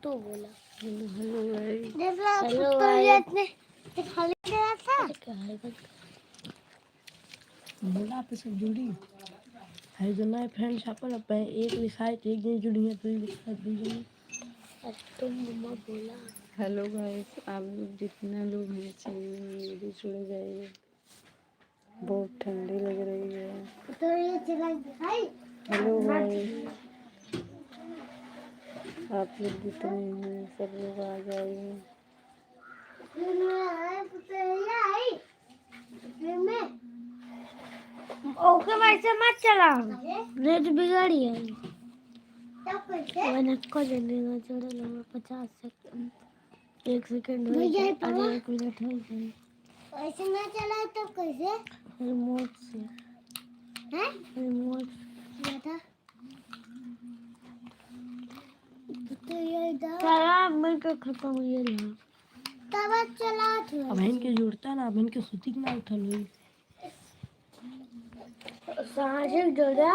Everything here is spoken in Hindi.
तो बोला हेलो गाइस। हेलो भाई खाली करा था बोला पे सब जुड़ी है जो नए फ्रेंड्स आपन पे एक लिखाए तो एक दिन जुड़ी है तो लिखा दो जुड़ी। तुम मम्मा बोला हेलो गाइस, आप लोग जितना लोग हैं चैनल में मेरे जुड़ जाइए। बहुत ठंडी लग रही है। तो ये चला दिखाई हेलो गाइस, आप लोग जितने हैं सब लोग आ जाइए। ओके वैसे मत चला रेड बिगड़ी है मैंने को देना चढ़ा लगा 50 सेकंड 1 सेकंड हो गया अरे 1 मिनट हो गया ऐसे ना चला तो कैसे रिमोट से हैं रिमोट किया था तो ये चला मिलकर खत्म हो गया तब चला था अब इनके जुड़ता ना अब इनके सुती ना उठल हुई साजिद जोड़ा